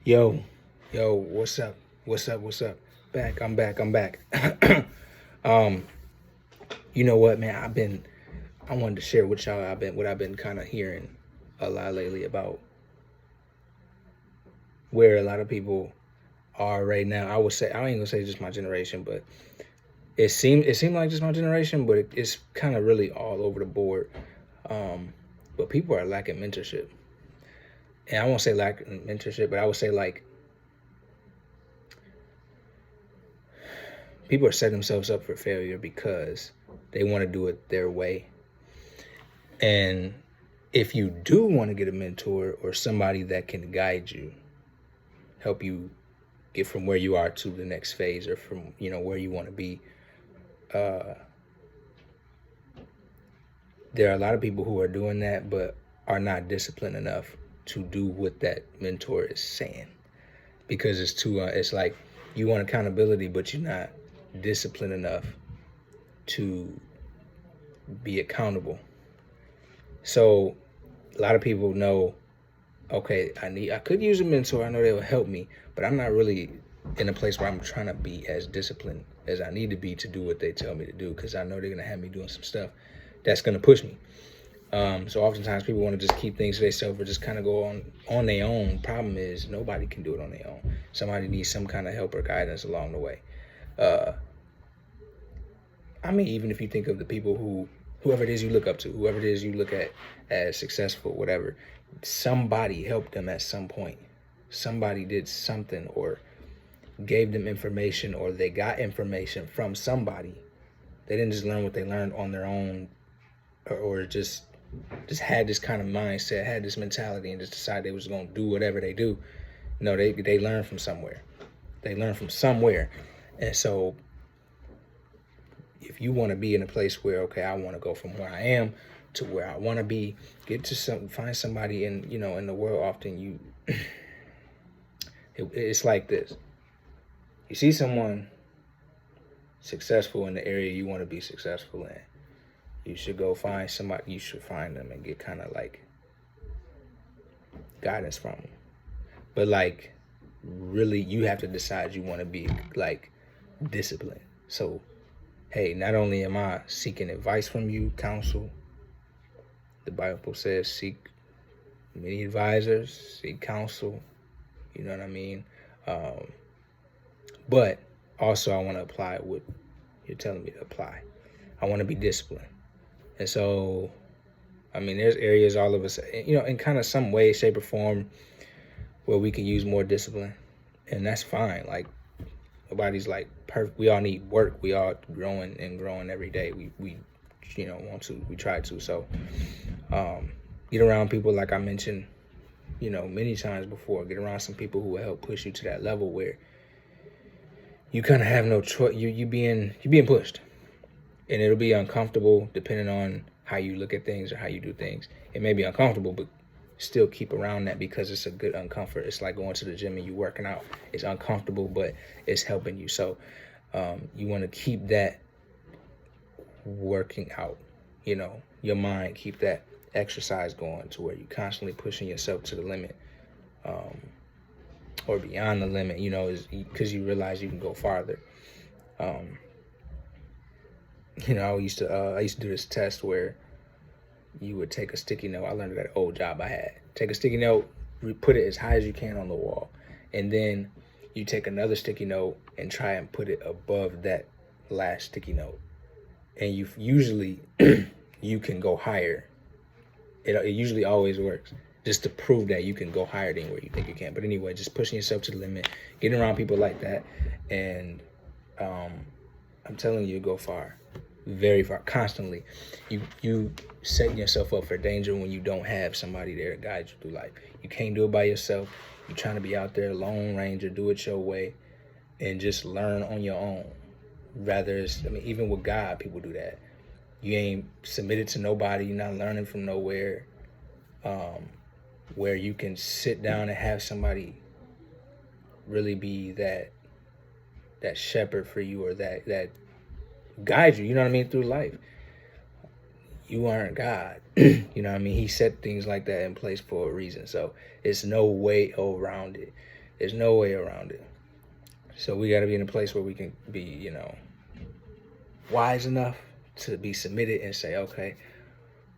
Yo, yo, what's up? What's up? I'm back. um, you know what, man? I wanted to share with y'all. What I've been kind of hearing a lot lately about where a lot of people are right now. I ain't gonna say just my generation, but it seemed like just my generation, but it's kind of really all over the board. But people are lacking mentorship, and I won't say lacking mentorship, but I would say like people are setting themselves up for failure because they want to do it their way. And if you do want to get a mentor or somebody that can guide you, help you get from where you are to the next phase, or from where you want to be, there are a lot of people who are doing that but are not disciplined enough to do what that mentor is saying, because it's like you want accountability but you're not disciplined enough to be accountable. So a lot of people know, okay, I could use a mentor. I know they will help me, but I'm not really in a place where I'm trying to be as disciplined as I need to be to do what they tell me to do, because I know they're gonna have me doing some stuff that's gonna push me. So oftentimes people want to just keep things to themselves or just kind of go on their own. Problem is nobody can do it on their own. Somebody needs some kind of help or guidance along the way. I mean, even if you think of the people whoever it is you look up to, whoever it is you look at as successful, whatever, somebody helped them at some point. Somebody did something or gave them information, or they got information from somebody. They didn't just learn what they learned on their own, or just had this kind of mindset, had this mentality, and just decided they was going to do whatever they do. No, they learned from somewhere. They learned from somewhere. And so if you want to be in a place where, okay, I want to go from where I am to where I want to be, find somebody in the world. Often it's like this. You see someone successful in the area you want to be successful in, you should go find somebody. You should find them and get kind of like guidance from them. But like, really, you have to decide you want to be like disciplined. So, hey, not only am I seeking advice from you, counsel, the Bible says seek many advisors, seek counsel, you know what I mean? But also I want to apply what you're telling me to apply. I want to be disciplined. And so, I mean, there's areas all of us, in kind of some way, shape, or form where we can use more discipline. And that's fine. Like, nobody's like perfect. We all need work. We all growing every day. We want to. We try to. So, get around people like I mentioned, many times before. Get around some people who will help push you to that level where you kind of have no choice. You're being pushed, and it'll be uncomfortable depending on how you look at things or how you do things. It may be uncomfortable, but still keep around that, because it's a good uncomfort. It's like going to the gym and you working out. It's uncomfortable, but it's helping you. So you want to keep that working out, your mind, keep that exercise going to where you're constantly pushing yourself to the limit, or beyond the limit, is because you realize you can go farther. I used to do this test where you would take a sticky note. I learned it at an old job I had. Take a sticky note, put it as high as you can on the wall, and then you take another sticky note and try and put it above that last sticky note. And you usually you can go higher. It usually always works, just to prove that you can go higher than where you think you can. But anyway, just pushing yourself to the limit, getting around people like that, and I'm telling you, go far. Very far, constantly. You setting yourself up for danger when you don't have somebody there to guide you through life. You can't do it by yourself. You're trying to be out there, Lone Ranger, do it your way, and just learn on your own. Even with God, people do that. You ain't submitted to nobody. You're not learning from nowhere. Where you can sit down and have somebody really be that shepherd for you, or that guide you, you know what I mean, through life. You aren't God. You know what I mean? He set things like that in place for a reason. So it's no way around it. There's no way around it. So we got to be in a place where we can be, wise enough to be submitted and say, okay,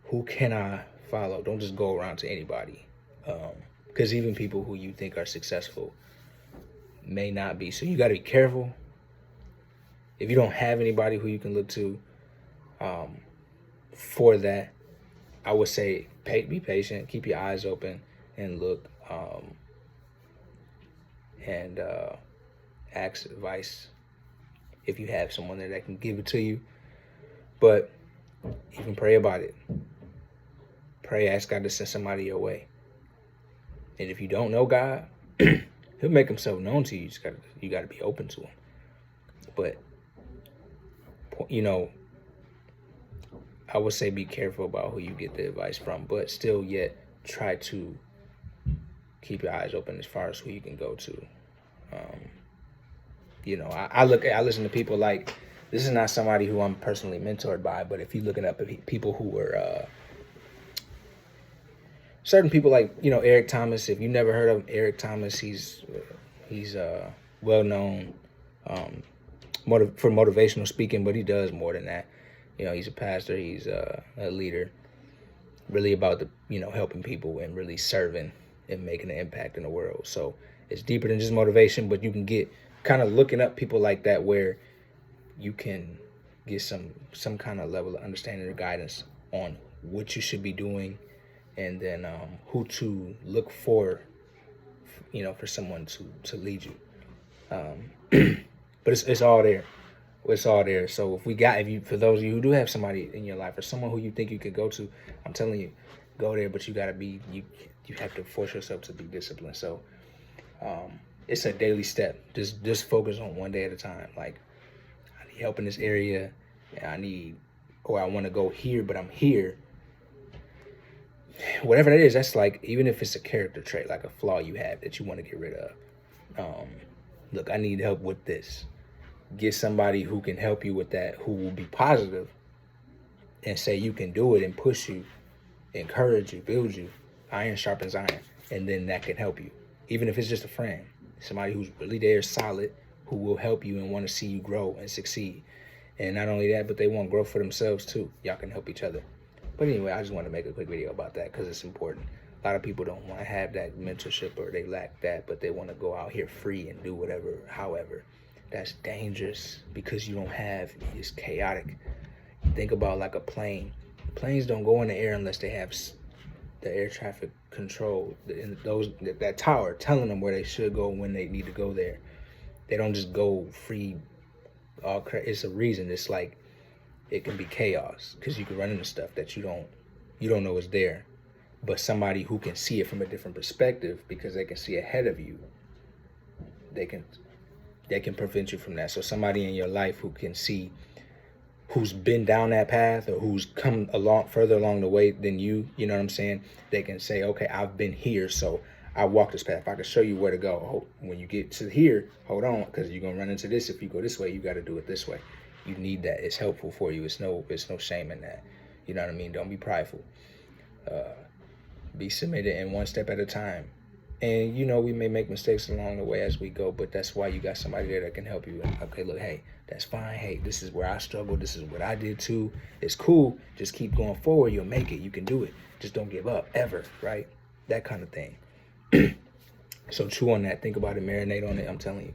who can I follow? Don't just go around to anybody. Because even people who you think are successful may not be. So you got to be careful. If you don't have anybody who you can look to for that, I would say be patient, keep your eyes open, and look, and ask advice if you have someone there that can give it to you. But even pray about it. Pray, ask God to send somebody your way. And if you don't know God, He'll make Himself known to you. You got to be open to Him. But I would say be careful about who you get the advice from, but still yet try to keep your eyes open as far as who you can go to. I listen to people like, this is not somebody who I'm personally mentored by, but if you're looking up at people who were, certain people like, Eric Thomas. If you've never heard of Eric Thomas, he's well known for motivational speaking, but he does more than that. He's a pastor, he's a leader, really about helping people and really serving and making an impact in the world. So it's deeper than just motivation, but you can get kind of looking up people like that where you can get some kind of level of understanding or guidance on what you should be doing, and then who to look for, for someone to lead you. But it's all there. It's all there. So for those of you who do have somebody in your life or someone who you think you could go to, I'm telling you, go there. But you gotta you have to force yourself to be disciplined. So it's a daily step. Just focus on one day at a time. Like, I need help in this area, and I want to go here, but I'm here. Whatever that is, that's like, even if it's a character trait, like a flaw you have that you want to get rid of. Look, I need help with this. Get somebody who can help you with that, who will be positive and say you can do it and push you, encourage you, build you. Iron sharpens iron. And then that can help you. Even if it's just a friend, somebody who's really there, solid, who will help you and want to see you grow and succeed. And not only that, but they want growth for themselves too. Y'all can help each other. But anyway, I just want to make a quick video about that because it's important. A lot of people don't want to have that mentorship, or they lack that, but they want to go out here free and do whatever, however. That's dangerous because you don't have, it's chaotic. Think about like a plane. Planes don't go in the air unless they have the air traffic control, that tower telling them where they should go when they need to go there. They don't just go free. It's a reason. It's like, it can be chaos because you can run into stuff that you don't know is there. But somebody who can see it from a different perspective, because they can see ahead of you, they can prevent you from that. So somebody in your life who can see, who's been down that path or who's come further along the way than you, you know what I'm saying? They can say, okay, I've been here, so I walk this path. I can show you where to go. When you get to here, hold on, because you're gonna run into this. If you go this way, you got to do it this way. You need that. It's helpful for you. It's no shame in that. You know what I mean? Don't be prideful. Be submitted, and one step at a time. And we may make mistakes along the way as we go, but that's why you got somebody there that can help you. And, okay, look, hey, that's fine. Hey, this is where I struggled. This is what I did too. It's cool. Just keep going forward. You'll make it. You can do it. Just don't give up ever, right? That kind of thing. So chew on that. Think about it. Marinate on it. I'm telling you,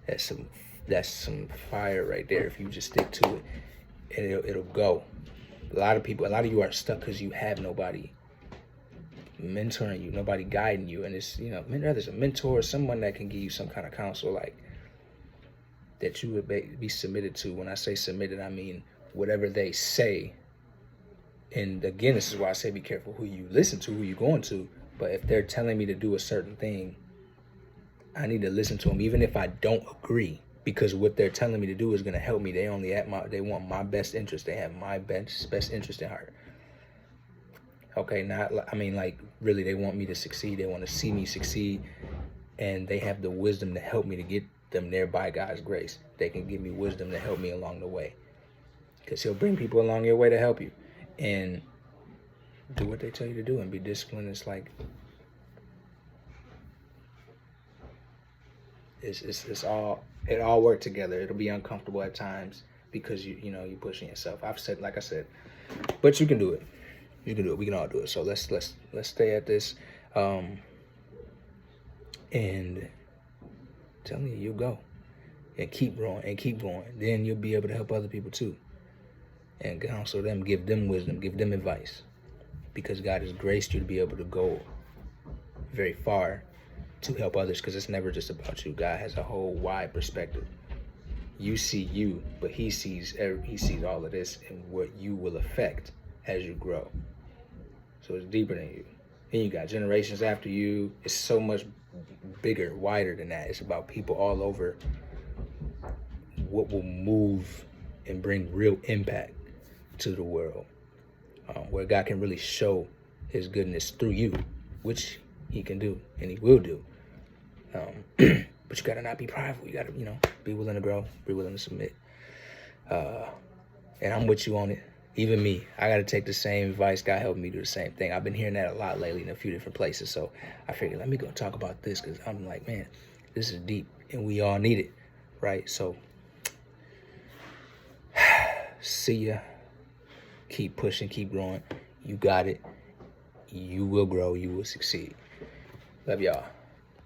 that's some fire right there. If you just stick to it, and it'll go. A lot of you are stuck because you have nobody mentoring you, nobody guiding you. And it's, there's a mentor, someone that can give you some kind of counsel, like, that you would be submitted to. When I say submitted, I mean whatever they say. And again, this is why I say be careful who you listen to, who you're going to. But if they're telling me to do a certain thing, I need to listen to them, even if I don't agree, because what they're telling me to do is going to help me. They want my best interest. They have my best interest in heart. Okay, really, they want me to succeed. They want to see me succeed, and they have the wisdom to help me to get them there by God's grace. They can give me wisdom to help me along the way, because He'll bring people along your way to help you. And do what they tell you to do and be disciplined. It's like, It's all, it all work together. It'll be uncomfortable at times because you're pushing yourself. Like I said, but you can do it. You can do it. We can all do it. So let's stay at this, and tell me you'll go and keep growing and keep going. Then you'll be able to help other people too, and counsel them, give them wisdom, give them advice, because God has graced you to be able to go very far to help others, because it's never just about you. God has a whole wide perspective. You see you, but he sees all of this and what you will affect as you grow. So it's deeper than you. Then you got generations after you. It's so much bigger, wider than that. It's about people all over, what will move and bring real impact to the world, where God can really show his goodness through you, which he can do and he will do. But you gotta not be prideful. You gotta, be willing to grow, be willing to submit. And I'm with you on it. Even me, I gotta take the same advice. God helped me do the same thing. I've been hearing that a lot lately in a few different places. So I figured, let me go talk about this, because I'm like, man, this is deep and we all need it, right? So see ya. Keep pushing, keep growing. You got it. You will grow, you will succeed. Love y'all.